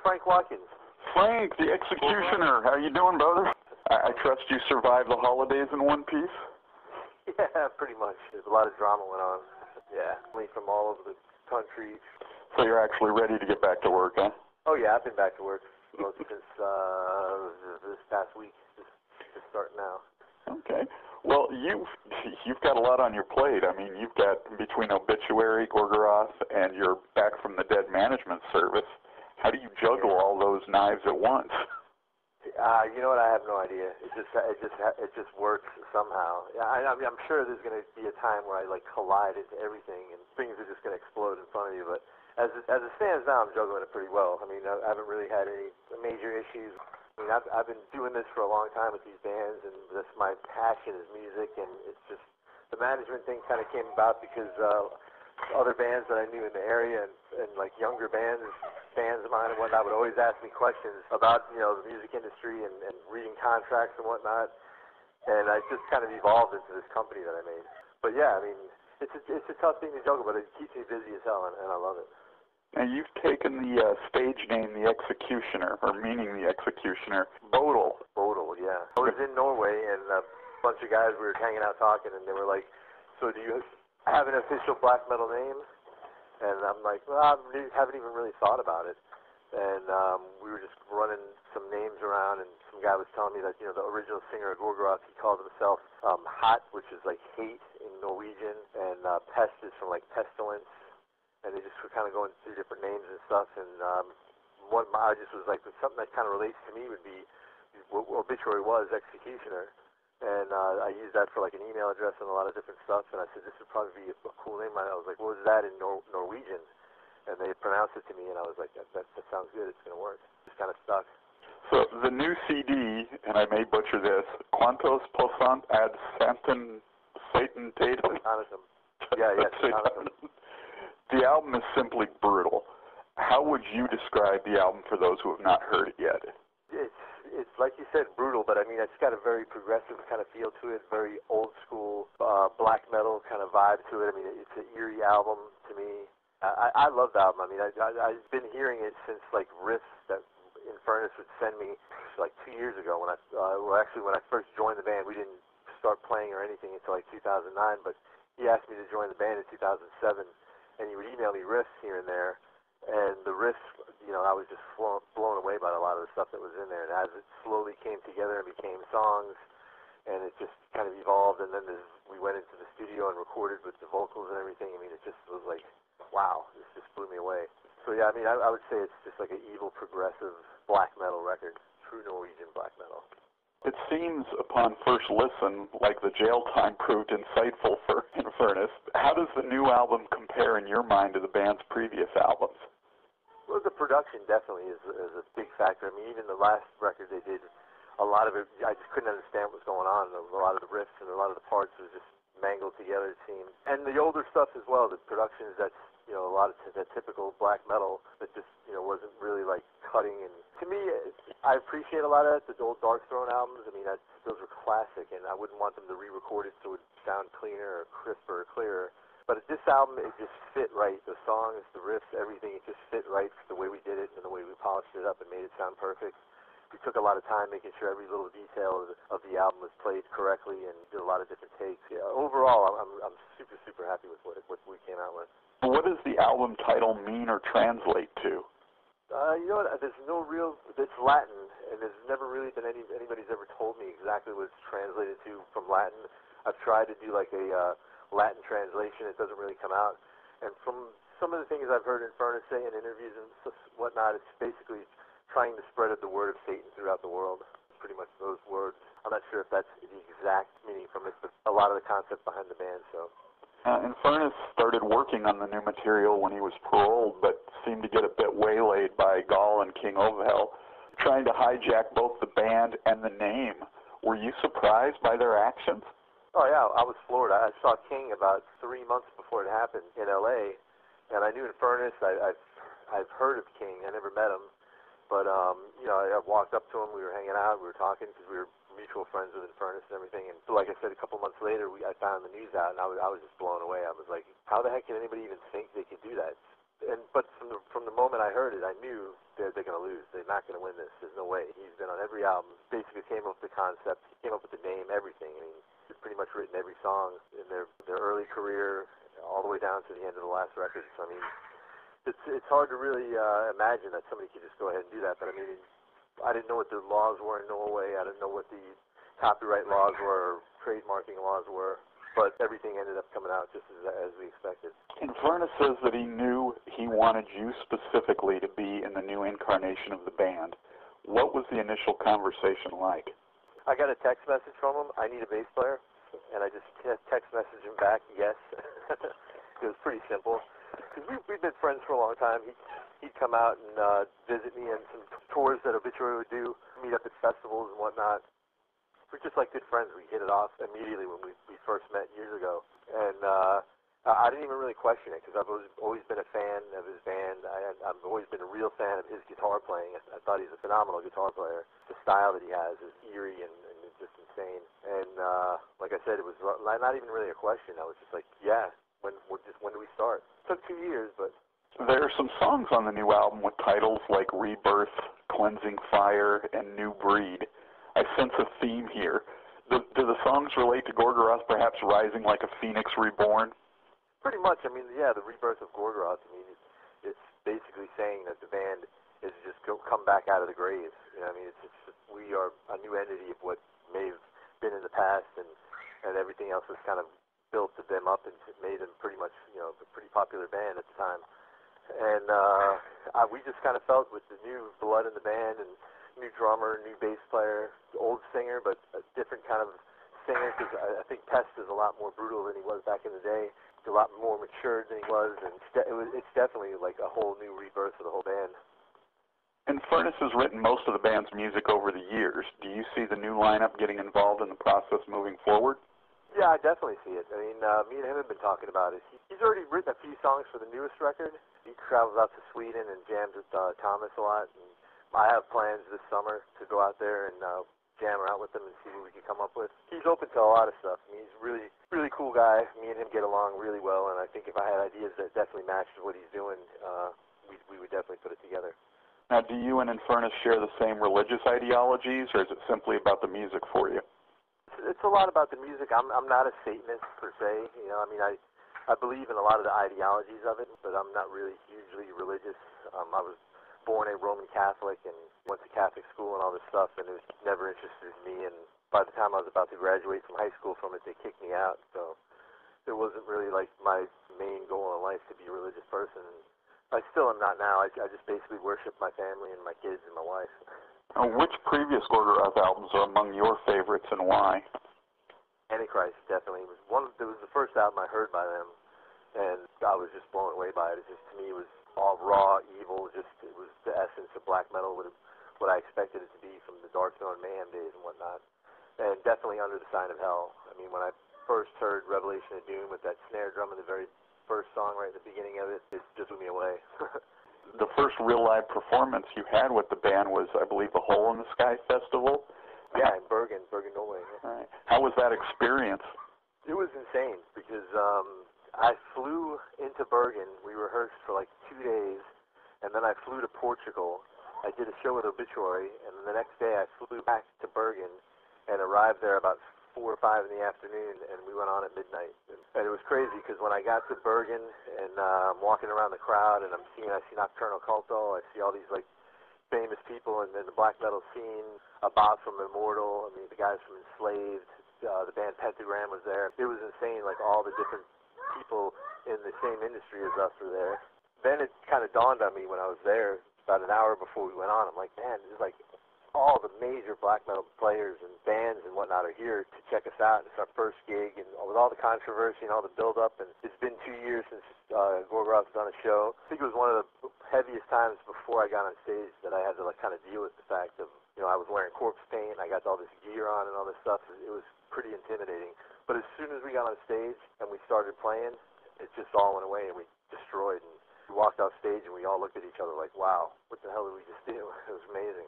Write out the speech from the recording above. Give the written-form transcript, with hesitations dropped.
Frank Watkins. Frank, the executioner. How you doing, brother? I trust you survived the holidays in one piece? Yeah, pretty much. There's a lot of drama went on. Yeah, from all over the country. So you're actually ready to get back to work, huh? Oh, yeah, I've been back to work since this past week. Just starting now. Okay. Well, you've got a lot on your plate. I mean, you've got between Obituary, Gorgoroth, and your Back from the Dead management service. How do you juggle all those knives at once? You know what? I have no idea. It just works somehow. I'm sure there's going to be a time where I collide into everything and things are just going to explode in front of you. But as it stands now, I'm juggling it pretty well. I mean, I haven't really had any major issues. I mean, I've been doing this for a long time with these bands, and that's my passion is music. And it's just the management thing kind of came about because other bands that I knew in the area and younger bands of mine and whatnot would always ask me questions about the music industry and reading contracts and whatnot. And I just kind of evolved into this company that I made. But yeah, I mean, it's a tough thing to juggle, but it keeps me busy as hell, and I love it. Now, you've taken the stage name The Executioner, or meaning The Executioner. Bøddel. Bøddel, yeah. I was in Norway, and a bunch of guys, we were hanging out talking, and they were like, so do you have an official black metal name? And I'm like, well, I haven't even really thought about it. And we were just running some names around, and some guy was telling me that, the original singer of Gorgoroth, he called himself Hot, which is like hate in Norwegian, and Pest is from pestilence. And they just were kind of going through different names and stuff. And one I just was like, something that kind of relates to me would be what Obituary was, Executioner. And I used that for an email address and a lot of different stuff. And I said, this would probably be a cool name. I was like, what was that in Norwegian? And they pronounced it to me, and I was like, that sounds good. It's going to work. Just kind of stuck. So the new CD, and I may butcher this, Quantos Posant ad Santum Satan Tatum? Yeah, Satanism. The album is simply brutal. How would you describe the album for those who have not heard it yet? It's like you said, brutal, but I mean, it's got a very progressive kind of feel to it, very old school black metal kind of vibe to it. I mean, it's an eerie album to me. I love the album. I mean, I've been hearing it since riffs that Infernus would send me 2 years ago when when I first joined the band. We didn't start playing or anything until 2009, but he asked me to join the band in 2007. And he would email me riffs here and there, and the riffs, I was just blown away by a lot of the stuff that was in there. And as it slowly came together and became songs, and it just kind of evolved, and then we went into the studio and recorded with the vocals and everything. I mean, it just was like, wow, this just blew me away. So yeah, I mean, I would say it's just like an evil, progressive black metal record, true Norwegian black metal. It seems, upon first listen, like the jail time proved insightful for Infernus. How does the new album compare in your mind to the band's previous albums? Well, the production definitely is a big factor. I mean, even the last record they did, a lot of it, I just couldn't understand what was going on. A lot of the riffs and a lot of the parts was just mangled together, it seemed. And the older stuff as well, the production is that's, a lot of that typical black metal that just, wasn't really cutting. And to me, I appreciate a lot of that, the old Dark Throne albums. I mean, those were classic, and I wouldn't want them to re-record it so it would sound cleaner or crisper or clearer. But this album, it just fit right. The songs, the riffs, everything, it just fit right for the way we did it and the way we polished it up and made it sound perfect. We took a lot of time making sure every little detail of the album was played correctly and did a lot of different takes. Yeah, overall, I'm super, super happy with what we came out with. What does the album title mean or translate to? You know what? There's no real. It's Latin, and there's never really been anybody's ever told me exactly what it's translated to from Latin. I've tried to do a Latin translation. It doesn't really come out. And from some of the things I've heard Infernus say in interviews and whatnot, it's basically trying to spread the word of Satan throughout the world. Pretty much those words. I'm not sure if that's the exact meaning from it, but a lot of the concept behind the band. So. Infernus started working on the new material when he was paroled, but seemed to get a bit waylaid by Gall and King Ovell, trying to hijack both the band and the name. Were you surprised by their actions? Oh yeah, I was floored. I saw King about 3 months before it happened in L.A., and I knew Infernus. I've heard of King. I never met him, but I walked up to him. We were hanging out. We were talking because we were mutual friends with Infernus and everything. And so, like I said, a couple months later, I found the news out, and I was just blown away. I was like, how the heck can anybody even think they could do that? But from the moment I heard it, I knew that they're going to lose. They're not going to win this. There's no way. He's been on every album. Basically came up with the concept. He came up with the name, everything. I mean, he's pretty much written every song in their early career all the way down to the end of the last record. So, I mean, it's hard to really imagine that somebody could just go ahead and do that. But, I mean, I didn't know what the laws were in Norway. I didn't know what the copyright laws were or trademarking laws were. But everything ended up coming out just as we expected. And Furness says that he knew he wanted you specifically to be in the new incarnation of the band. What was the initial conversation like? I got a text message from him, I need a bass player, and I just text messaged him back, yes. It was pretty simple. Because we've been friends for a long time. He'd come out and visit me on some tours that Obituary would do, meet up at festivals and whatnot. We're just like good friends. We hit it off immediately when we first met years ago. And I didn't even really question it because I've always been a fan of his band. I've always been a real fan of his guitar playing. I thought he's a phenomenal guitar player. The style that he has is eerie and just insane. And like I said, it was not even really a question. I was just like, yeah, when do we start? It took 2 years, but... There are some songs on the new album with titles like Rebirth, Cleansing Fire, and New Breed. I sense a theme here. Do the songs relate to Gorgoroth perhaps rising like a phoenix reborn? Pretty much. I mean, yeah, the rebirth of Gorgoroth. I mean, it's basically saying that the band is just come back out of the grave. You know, I mean, we are a new entity of what may have been in the past, and everything else was kind of built them up and made them pretty much, you know, a pretty popular band at the time. And we just kind of felt with the new blood in the band and new drummer, new bass player, old singer, but a different kind of singer, because I think Pest is a lot more brutal than he was back in the day, a lot more matured than he was, and it's definitely like a whole new rebirth for the whole band. And Furness has written most of the band's music over the years. Do you see the new lineup getting involved in the process moving forward? Yeah, I definitely see it. I mean, me and him have been talking about it. He's already written a few songs for the newest record. He travels out to Sweden and jams with Thomas a lot, and I have plans this summer to go out there and jam around with him and see what we can come up with. He's open to a lot of stuff. I mean, he's a really, really cool guy. Me and him get along really well, and I think if I had ideas that definitely matched what he's doing, we would definitely put it together. Now, do you and Furness share the same religious ideologies, or is it simply about the music for you? It's a lot about the music. I'm not a Satanist per se. You know, I mean, I believe in a lot of the ideologies of it, but I'm not really hugely religious. I was born a Roman Catholic and went to Catholic school and all this stuff, and it was never interested in me. And by the time I was about to graduate from high school from it, they kicked me out. So it wasn't really like my main goal in life to be a religious person. I still am not now. I just basically worship my family and my kids and my wife. Which previous Gorgoroth albums are among your favorites and why? Antichrist definitely was one. It was the first album I heard by them, and I was just blown away by it. It just, to me, was all raw, evil. It was the essence of black metal, what I expected it to be from the Dark Throne Mayhem days and whatnot. And definitely Under the Sign of Hell. I mean, when I first heard Revelation of Doom with that snare drum in the very first song right at the beginning of it just blew me away. The first real live performance you had with the band was, I believe, the Hole in the Sky Festival? Yeah, in Bergen, Norway. Right. How was that experience? It was insane because I flew into Bergen. We rehearsed for like 2 days, and then I flew to Portugal. I did a show with Obituary, and then the next day I flew back to Bergen and arrived there about 4 or 5 in the afternoon, and we went on at midnight. And it was crazy because when I got to Bergen and I'm walking around the crowd and I see Nocturnal Culto, I see all these like famous people in the black metal scene, Bob from Immortal, I mean the guys from Enslaved, the band Pentagram was there. It was insane, like all the different people in the same industry as us were there. Then it kind of dawned on me when I was there, about an hour before we went on, I'm like, man, this is like all the major black metal players and bands and whatnot are here to check us out. It's our first gig, and with all the controversy and all the build-up, and it's been 2 years since Gorgoroth's done a show. I think it was one of the heaviest times before I got on stage that I had to like kind of deal with the fact of, you know, I was wearing corpse paint, I got all this gear on and all this stuff. It was pretty intimidating. But as soon as we got on stage and we started playing, it just all went away and we destroyed. And we walked off stage and we all looked at each other like, wow, what the hell did we just do? It was amazing.